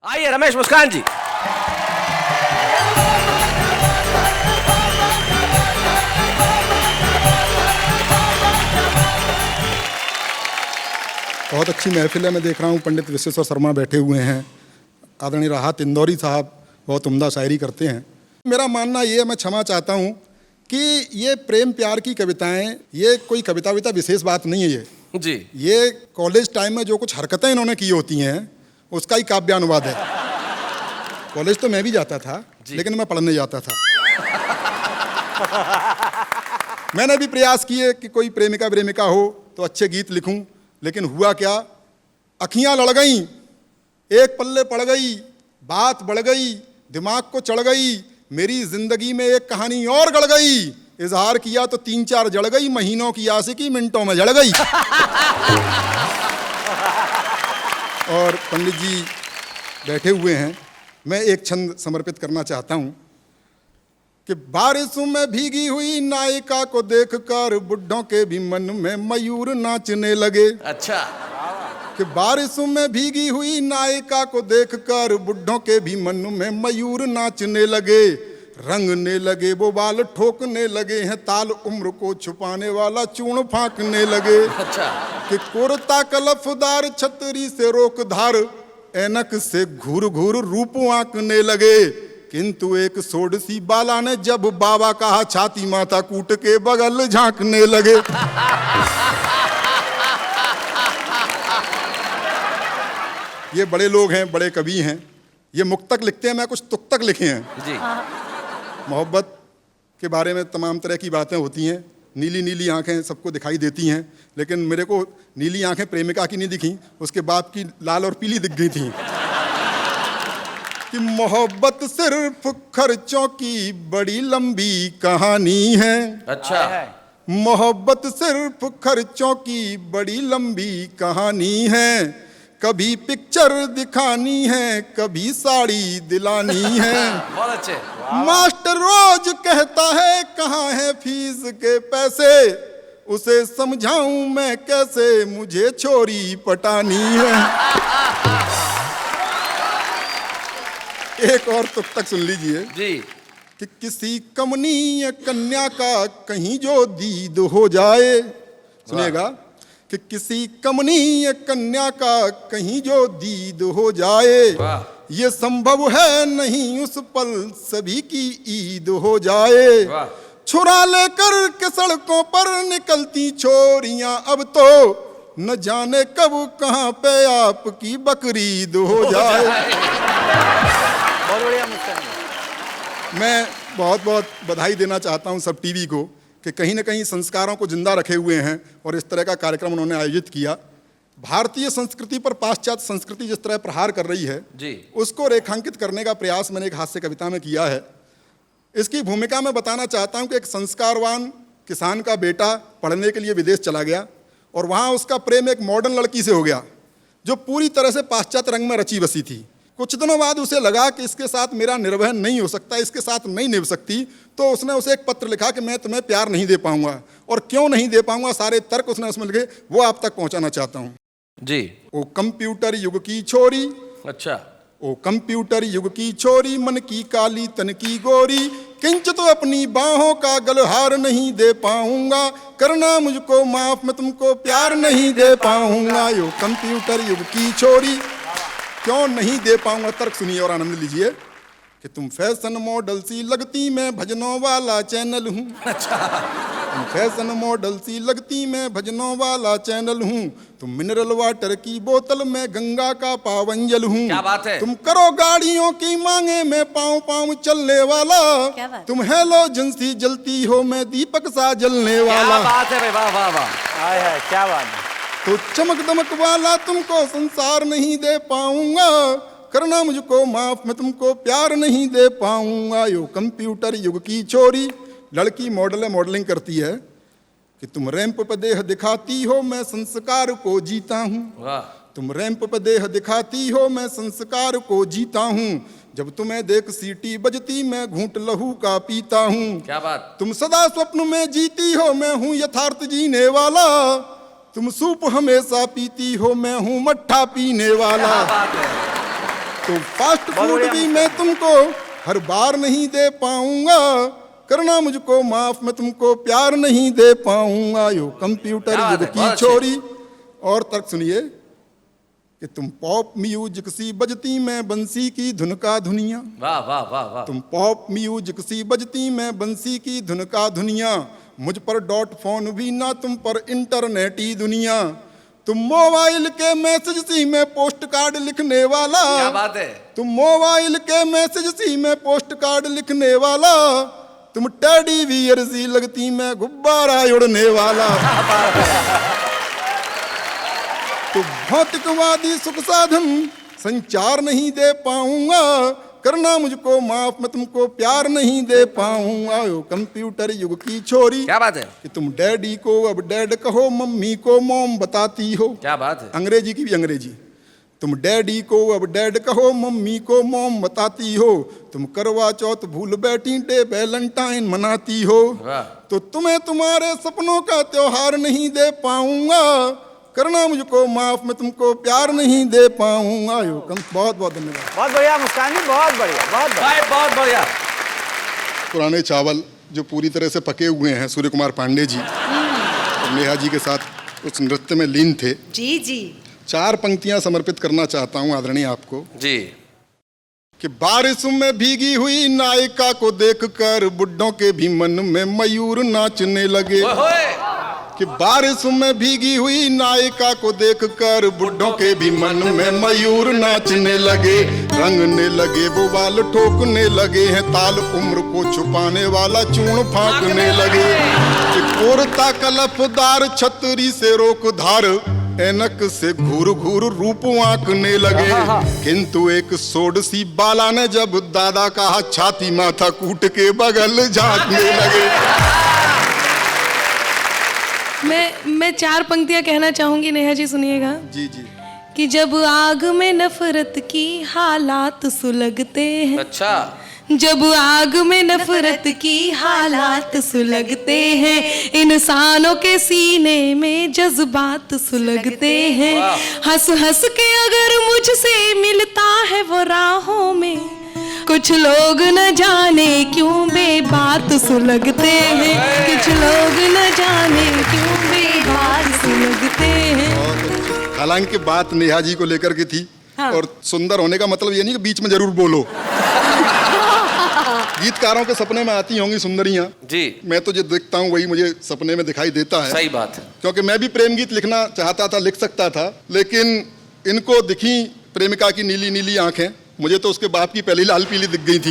आइए रमेश मुस्कान जी। बहुत अच्छी महफिल है। मैं देख रहा हूँ पंडित विश्वेश्वर शर्मा बैठे हुए हैं। आदरणीय राहत इंदौरी साहब बहुत उम्दा शायरी करते हैं। मेरा मानना ये है, मैं क्षमा चाहता हूँ कि ये प्रेम प्यार की कविताएं, ये कोई कविता विशेष बात नहीं है। ये कॉलेज टाइम में जो कुछ हरकतें इन्होंने की होती हैं उसका ही काव्यानुवाद है। कॉलेज तो मैं भी जाता था, लेकिन मैं पढ़ने जाता था। मैंने भी प्रयास किए कि कोई प्रेमिका प्रेमिका हो तो अच्छे गीत लिखूं, लेकिन हुआ क्या, अखियां लड़ गईं, एक पल्ले पड़ गई, बात बढ़ गई, दिमाग को चढ़ गई, मेरी जिंदगी में एक कहानी और गड़ गई। इजहार किया तो 3-4 जड़ गई, महीनों की आशिकी मिनटों में जड़ गई। और पंडित जी बैठे हुए हैं, मैं एक छंद समर्पित करना चाहता हूं कि बारिशों में भीगी हुई नायिका को देखकर बुढ़ों के भी मन में मयूर नाचने लगे। अच्छा। कि बारिशों में भीगी हुई नायिका को देखकर बुढ़ों के भी मन में मयूर नाचने लगे, रंगने लगे वो बाल ठोकने लगे हैं, ताल उम्र को छुपाने वाला चूर्ण फांकने लगे। अच्छा। कि कुर्ता कलफदार छतरी से रोक धार, ऐनक से घूर घूर रूप आंकने लगे, किंतु एक सोडसी बाला ने जब बाबा कहा छाती माथा कूट के बगल झांकने लगे। ये बड़े लोग हैं, बड़े कवि हैं, ये मुक्तक लिखते हैं, मैं कुछ तुक्तक लिखे हैं जी। मोहब्बत के बारे में तमाम तरह की बातें होती हैं। नीली नीली आंखें सबको दिखाई देती हैं, लेकिन मेरे को नीली आंखें प्रेमिका की नहीं दिखी, उसके बाप की लाल और पीली दिख गई थी। कि मोहब्बत सिर्फ खर्चों की बड़ी लंबी कहानी है। अच्छा। मोहब्बत सिर्फ खर्चों की बड़ी लंबी कहानी है, कभी पिक्चर दिखानी है, कभी साड़ी दिलानी है। बहुत अच्छे। मास्टर रोज कहता है कहाँ है फीस के पैसे, उसे समझाऊं मैं कैसे, मुझे छोरी पटानी है। एक और तुक्तक सुन लीजिए जी। कि किसी कमनीय कन्या का कहीं जो दीद हो जाए, सुनिएगा, कि किसी कमनीय कन्या का कहीं जो दीद हो जाए, ये संभव है नहीं उस पल सभी की ईद हो जाए। छुरा लेकर के सड़कों पर निकलती छोरियां अब तो, न जाने कब कहां पे आपकी बकरीद हो जाए। बहुत बढ़िया। मैं बहुत बहुत बधाई देना चाहता हूं सब टीवी को कि कहीं ना कहीं संस्कारों को जिंदा रखे हुए हैं और इस तरह का कार्यक्रम उन्होंने आयोजित किया। भारतीय संस्कृति पर पाश्चात्य संस्कृति जिस तरह प्रहार कर रही है जी, उसको रेखांकित करने का प्रयास मैंने एक हास्य कविता में किया है। इसकी भूमिका में बताना चाहता हूं कि एक संस्कारवान किसान का बेटा पढ़ने के लिए विदेश चला गया और वहाँ उसका प्रेम एक मॉडर्न लड़की से हो गया जो पूरी तरह से पाश्चात्य रंग में रची बसी थी। कुछ दिनों बाद उसे लगा कि इसके साथ मेरा निर्वहन नहीं हो सकता, इसके साथ नहीं निभ सकती, तो उसने उसे एक पत्र लिखा कि मैं तुम्हें प्यार नहीं दे पाऊंगा, और क्यों नहीं दे पाऊंगा सारे तर्क उसने उसमें लिखे, वो आप तक पहुंचाना चाहता हूं जी। ओ कंप्यूटर युग की छोरी, अच्छा। ओ कंप्यूटर युग की छोरी, मन की काली तन की गोरी, किंच तो अपनी बाहों का गलहार नहीं दे पाऊंगा, करना मुझको माफ मैं तुमको प्यार नहीं दे पाऊंगा। यो कंप्यूटर युग की छोरी, क्यों नहीं दे पाऊंगा, तर्क सुनिए और आनंद लीजिए। कि तुम फैशन मॉडल सी लगती, मैं भजनों वाला चैनल हूँ। अच्छा। तुम फैशन मॉडल सी लगती, मैं भजनों वाला चैनल हूँ, तुम मिनरल वाटर की बोतल, मैं गंगा का पावन जल हूँ। क्या बात है। तुम करो गाड़ियों की मांगे, मैं पाँव पाँव चलने वाला, तुम हेलो जिंसी जलती हो, मैं दीपक सा जलने वाला। क्या बात है भाई, वाह वाह वाह। आय हाय, क्या बात है। तो चमक दमक वाला तुमको संसार नहीं दे पाऊंगा, करना मुझको माफ मैं तुमको प्यार नहीं दे पाऊंगा। यो कंप्यूटर युग की छोरी, लड़की मॉडल है, मॉडलिंग करती है कि तुम रैंप पर देह दिखाती हो, मैं संस्कार को जीता हूँ। वाह। तुम रैंप पर देह दिखाती हो, मैं संस्कार को जीता हूँ, जब तुम्हें देख सीटी बजती, मैं घूंट लहू का पीता हूँ। क्या बात। तुम सदा स्वप्न में जीती हो, मैं हूँ यथार्थ जीने वाला, तुम सूप हमेशा पीती हो, मैं हूँ मट्ठा पीने वाला। क्या बात है। तो फास्ट बहुत फूड बढ़िया भी मुस्कान। मैं तुमको हर बार नहीं दे पाऊंगा, करना मुझको माफ, मैं तुमको प्यार नहीं दे पाऊंगा। यो कंप्यूटर क्या बात युग है, की बहुत अच्छे। छोरी। और तर्क सुनिए कि तुम पॉप म्यूजिक सी बजती, मैं बंसी की धुन का धुनिया। वाह वाह वाह वाह। तुम पॉप म्यूजिक सी बजती, मैं बंसी की धुन का धुनिया। मुझ पर डॉट फोन भी ना, तुम पर इंटरनेट ही दुनिया। तुम मोबाइल के मैसेज सी, मैं पोस्ट कार्ड लिखने वाला। क्या बात है। तुम मोबाइल के मैसेज सी, मैं पोस्ट कार्ड लिखने वाला। तुम टेडी बियर सी लगती, मैं गुब्बारा उड़ने वाला। तो भौतिकवादी सुख साधन संचार नहीं दे पाऊंगा, करना मुझको माफ, मैं तुमको प्यार नहीं दे पाऊंगा। यो कंप्यूटर युग की छोरी। क्या बात है। कि तुम डैडी को अब डैड कहो, मम्मी को मॉम बताती हो। क्या बात है। अंग्रेजी की भी अंग्रेजी। तुम डैडी को अब डैड कहो, मम्मी को मॉम बताती हो। तुम करवा चौथ भूल बैठी, डे वैलेंटाइन मनाती हो। वाह। तो तुम्हें तुम्हारे सपनों का त्योहार नहीं दे पाऊंगा, करना मुझको माफ, मैं तुमको प्यार नहीं दे पाऊंगा। यो बहुत बहुत धन्यवाद। बहुत बढ़िया मुस्कान जी, बहुत बढ़िया, बहुत बढ़िया। भाई बहुत बढ़िया। पुराने चावल जो पूरी तरह से पके हुए हैं, सूर्य कुमार पांडे जी और नेहा जी के साथ उस नृत्य में लीन थे। जी जी। 4 पंक्तियां समर्पित करना चाहता हूं आदरणीय आपको। जी। कि बारिश में भीगी हुई नायिका को देखकर बुड्ढों के भी मन में मयूर नाचने लगे। ओए होए। कि बारिश में भीगी हुई नायिका को देखकर बुड्ढों के भी मन में मयूर नाचने लगे। रंगने लगे वो बाल ठोकने लगे हैं, ताल उम्र को छुपाने वाला चूर्ण फांकने लगे। कि कोरता कलफदार छतरी से रोक धार, ऐनक से घूर घूर रूप आंकने लगे। किंतु एक सोडसी बाला ने जब दादा कहा, छाती माथा कूट के बगल झांकने लगे। मैं 4 पंक्तियां कहना चाहूंगी, नेहा जी सुनिएगा। जी जी। कि जब आग में नफरत की हालात सुलगते हैं, अच्छा। जब आग में नफरत की हालात सुलगते हैं, इंसानों के सीने में जज्बात सुलगते हैं। हंस हंस के अगर मुझसे मिलता है वो राहों में, कुछ लोग न जाने क्यों बेबात सुलगते हैं, कुछ लोग न जाने क्यों बेबात सुलगते हैं। हालांकि बात नेहा जी को लेकर के थी। हाँ। और सुंदर होने का मतलब ये नहीं कि बीच में जरूर बोलो। गीतकारों के सपने में आती होंगी सुंदरियां। जी। मैं तो जो देखता हूँ वही मुझे सपने में दिखाई देता है। सही बात है। क्योंकि मैं भी प्रेम गीत लिखना चाहता था, लिख सकता था, लेकिन इनको दिखी प्रेमिका की नीली नीली आंखें, मुझे तो उसके बाप की पहली लाल पीली दिख गई थी।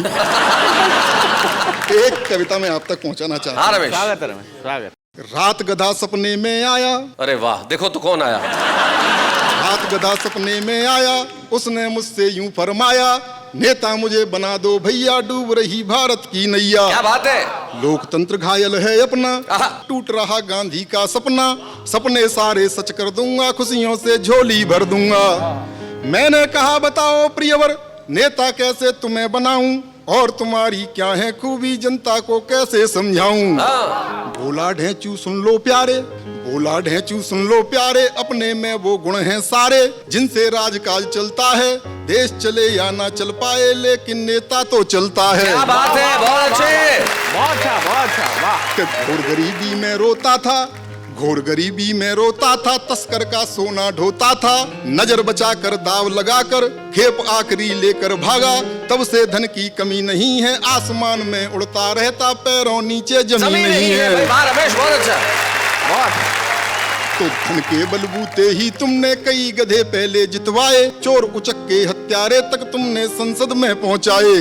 एक कविता मैं आप तक पहुंचाना चाहता हाँ हूं। रमेश। स्वागत है रमेश, स्वागत। रात गधा सपने में आया, अरे वाह, देखो तो कौन आया। रात गधा सपने में आया, उसने मुझसे यूं फरमाया, नेता मुझे बना दो भैया, डूब रही भारत की नैया। क्या बात है। लोकतंत्र घायल है अपना, आहा। टूट रहा गांधी का सपना, सपने सारे सच कर दूंगा, खुशियों से झोली भर दूंगा। मैंने कहा बताओ प्रियवर, नेता कैसे तुम्हें बनाऊं, और तुम्हारी क्या है खूबी, जनता को कैसे समझाऊं। हाँ। बोला ढेंचू सुन लो प्यारे, बोला ढेंचू सुन लो प्यारे, अपने में वो गुण हैं सारे, जिनसे राजकाज चलता है, देश चले या ना चल पाए, लेकिन नेता तो चलता है। क्या बात है, बहुत अच्छे। बहुत अच्छा, बहुत अच्छा, वाह। कि घोर गरीबी में रोता था, घोर गरीबी में रोता था, तस्कर का सोना ढोता था, नजर बचाकर दाव लगाकर खेप आखिरी लेकर भागा, तब से धन की कमी नहीं है, आसमान में उड़ता रहता, पैरों नीचे जमीन नहीं है। भाई वाह रमेश, बहुत अच्छा। बहुत। तो धन के बलबूते ही तुमने कई गधे पहले जितवाए, चोर उचक्के हत्यारे तक तुमने संसद में पहुंचाए।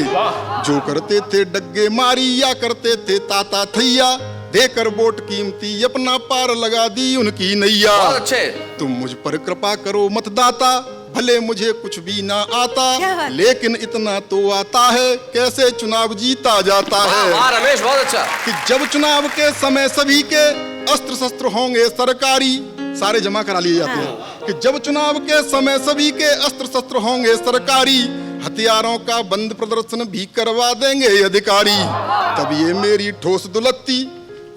जो करते थे डग्गे मारी या करते थे ताता थैया, देकर वोट कीमती अपना पार लगा दी उनकी नैया। बहुत अच्छे। तुम मुझ पर कृपा करो मतदाता, भले मुझे कुछ भी ना आता, क्या बात? लेकिन इतना तो आता है, कैसे चुनाव जीता जाता है। वाह रमेश, बहुत अच्छा। कि जब चुनाव के समय सभी के अस्त्र शस्त्र होंगे सरकारी, सारे जमा करा लिए जाते हैं। कि जब चुनाव के समय सभी के अस्त्र शस्त्र होंगे सरकारी, हथियारों का बंद प्रदर्शन भी करवा देंगे अधिकारी। तब ये मेरी ठोस दुलत्ती,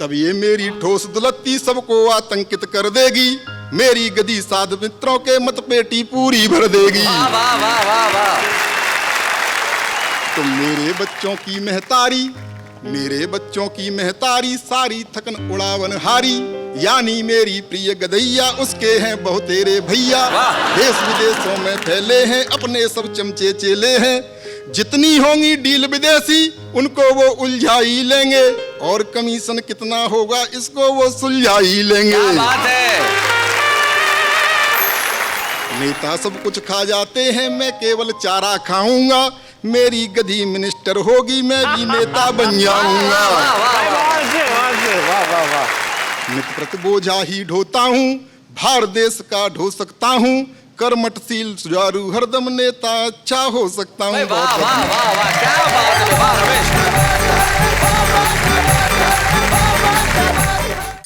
तब ये मेरी ठोस दुलत्ती सबको आतंकित कर देगी, मेरी गदी साध मित्रों के मत पेटी पूरी भर देगी। वाह वाह वाह वाह वाह। तो मेरे बच्चों की महतारी सारी थकन उड़ावन हारी, यानी मेरी प्रिय गदैया उसके हैं बहुतेरे भैया। देश विदेशों में फैले हैं अपने सब चमचे चेले हैं, जितनी होंगी डील विदेशी उनको वो उलझा ही लेंगे, और कमीशन कितना होगा इसको वो सुलझा ही लेंगे। क्या बात है। नेता सब कुछ खा जाते हैं, मैं केवल चारा खाऊंगा, मेरी गधी मिनिस्टर होगी मैं भी नेता बन जाऊंगा। नित प्रति बोझा ही ढोता हूँ, भार देश का ढो सकता हूँ, कर्मठशील सुचारू हरदम नेता अच्छा हो सकता हूँ। वाह वाह वाह वाह, क्या बात है, वाह रमेश।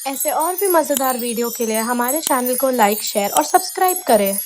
ऐसे और भी मजेदार वीडियो के लिए हमारे चैनल को लाइक, शेयर और सब्सक्राइब करें।